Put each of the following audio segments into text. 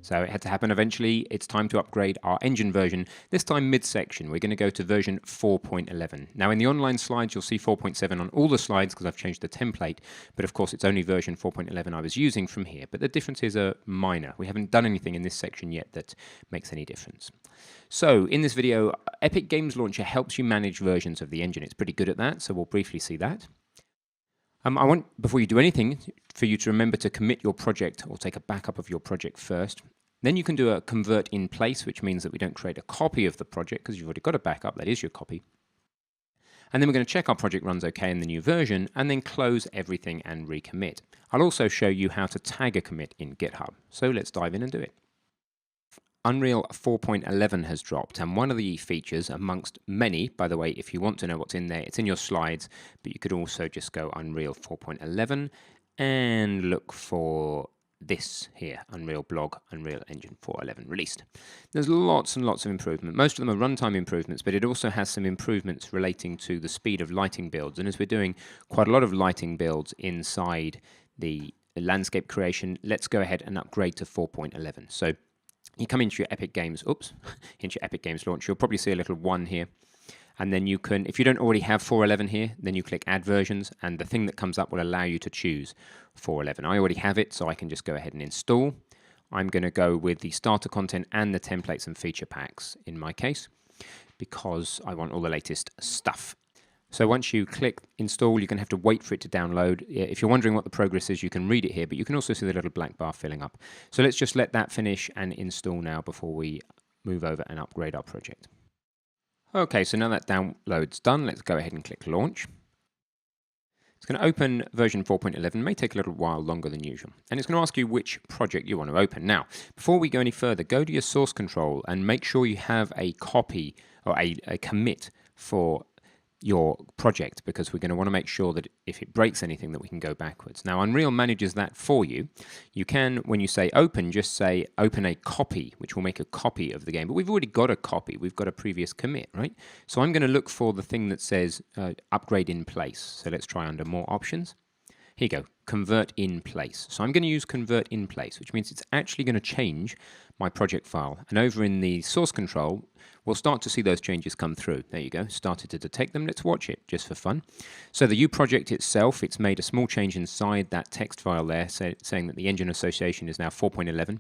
So it had to happen eventually. It's time to upgrade our engine version, this time mid-section. We're going to go to version 4.11. Now in the online slides, you'll see 4.7 on all the slides because I've changed the template, but of course it's only version 4.11 I was using from here. But the differences are minor. We haven't done anything in this section yet that makes any difference. So in this video, Epic Games Launcher helps you manage versions of the engine. It's pretty good at that, so we'll briefly see that. I want, before you do anything, for you to remember to commit your project or take a backup of your project first. Then you can do a convert in place, which means that we don't create a copy of the project because you've already got a backup, that is your copy. And then we're going to check our project runs okay in the new version and then close everything and recommit. I'll also show you how to tag a commit in GitHub. So let's dive in and do it. Unreal 4.11 has dropped, and one of the features, amongst many, by the way, if you want to know what's in there, it's in your slides, but you could also just go Unreal 4.11 and look for this here, Unreal Blog, Unreal Engine 4.11 released. There's lots and lots of improvement. Most of them are runtime improvements, but it also has some improvements relating to the speed of lighting builds. And as we're doing quite a lot of lighting builds inside the landscape creation, let's go ahead and upgrade to 4.11. So you come into your Epic Games, into your Epic Games launch, you'll probably see a little 1 here. And then you can, if you don't already have 4.11 here, then you click Add Versions, and the thing that comes up will allow you to choose 4.11. I already have it, so I can just go ahead and install. I'm going to go with the starter content and the templates and feature packs in my case, because I want all the latest stuff. So once you click install, you're going to have to wait for it to download. If you're wondering what the progress is, you can read it here, but you can also see the little black bar filling up. So let's just let that finish and install now before we move over and upgrade our project. Okay, so now that download's done, let's go ahead and click launch. It's going to open version 4.11, may take a little while longer than usual. And it's going to ask you which project you want to open. Now, before we go any further, go to your source control and make sure you have a copy or a commit for your project, because we're going to want to make sure that if it breaks anything that we can go backwards. Now Unreal manages that for you. You can, when you say open, just say open a copy, which will make a copy of the game. But we've already got a copy. We've got a previous commit, right? So I'm going to look for the thing that says upgrade in place. So let's try under more options. Here you go, convert in place. So I'm going to use convert in place, which means it's actually going to change my project file. And over in the source control, we'll start to see those changes come through. There you go, started to detect them. Let's watch it just for fun. So the U project itself, it's made a small change inside that text file there, saying that the engine association is now 4.11.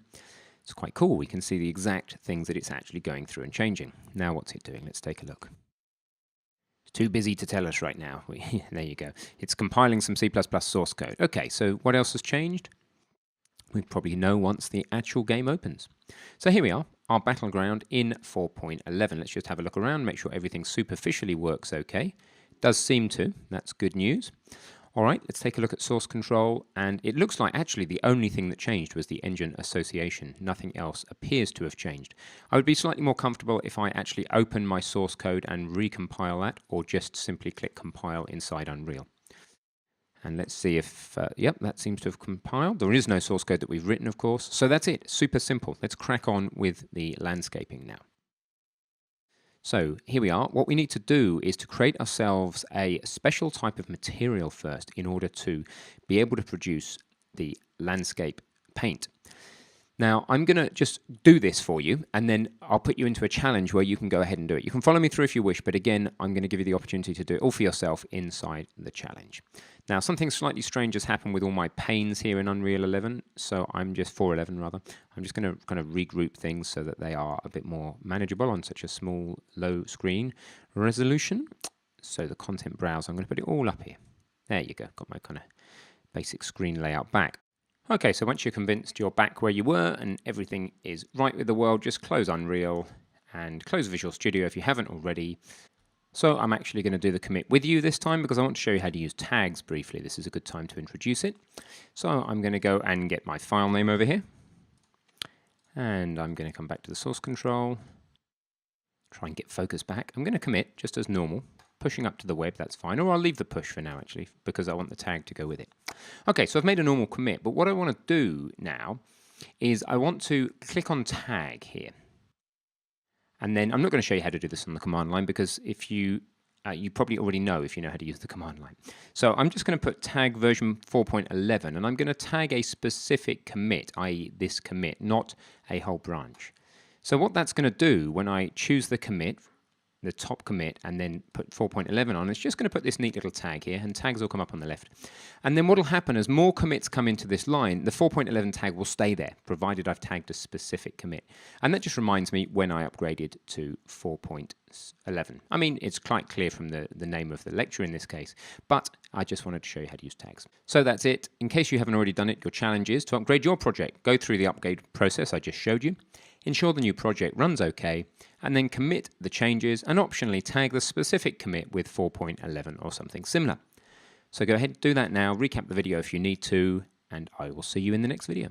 It's quite cool. We can see the exact things that it's actually going through and changing. Now what's it doing? Let's take a look. Too busy to tell us right now. There you go. It's compiling some C++ source code. Okay, so what else has changed? We probably know once the actual game opens. So here we are, our battleground in 4.11. Let's just have a look around, make sure everything superficially works okay. It does seem to. That's good news. All right, let's take a look at source control, and it looks like actually the only thing that changed was the engine association. Nothing else appears to have changed. I would be slightly more comfortable if I actually open my source code and recompile that, or just simply click compile inside Unreal. And let's see if, yep, that seems to have compiled. There is no source code that we've written, of course. So that's it, super simple. Let's crack on with the landscaping now. So here we are. What we need to do is to create ourselves a special type of material first in order to be able to produce the landscape paint. Now, I'm going to just do this for you, and then I'll put you into a challenge where you can go ahead and do it. You can follow me through if you wish, but again, I'm going to give you the opportunity to do it all for yourself inside the challenge. Now, something slightly strange has happened with all my panes here in Unreal 11, so I'm just 4.11 rather. I'm just going to kind of regroup things so that they are a bit more manageable on such a small, low screen resolution. So the content browser, I'm going to put it all up here. There you go, got my kind of basic screen layout back. Okay, so once you're convinced you're back where you were and everything is right with the world, just close Unreal and close Visual Studio if you haven't already. So I'm actually going to do the commit with you this time because I want to show you how to use tags briefly. This is a good time to introduce it. So I'm going to go and get my file name over here. And I'm going to come back to the source control. Try and get focus back. I'm going to commit just as normal. Pushing up to the web, that's fine. Or I'll leave the push for now, actually, because I want the tag to go with it. Okay, so I've made a normal commit, but what I want to do now is I want to click on tag here. And then I'm not going to show you how to do this on the command line, because if you you probably already know if you know how to use the command line. So I'm just going to put tag version 4.11, and I'm going to tag a specific commit, i.e. this commit, not a whole branch. So what that's going to do when I choose the commit, the top commit, and then put 4.11 on, it's just going to put this neat little tag here, and tags will come up on the left. And then what will happen as more commits come into this line, the 4.11 tag will stay there, provided I've tagged a specific commit. And that just reminds me when I upgraded to 4.11. I mean, it's quite clear from the name of the lecture in this case, but I just wanted to show you how to use tags. So that's it. In case you haven't already done it, your challenge is to upgrade your project. Go through the upgrade process I just showed you, ensure the new project runs okay, and then commit the changes and optionally tag the specific commit with 4.11 or something similar. So go ahead, do that now, recap the video if you need to, and I will see you in the next video.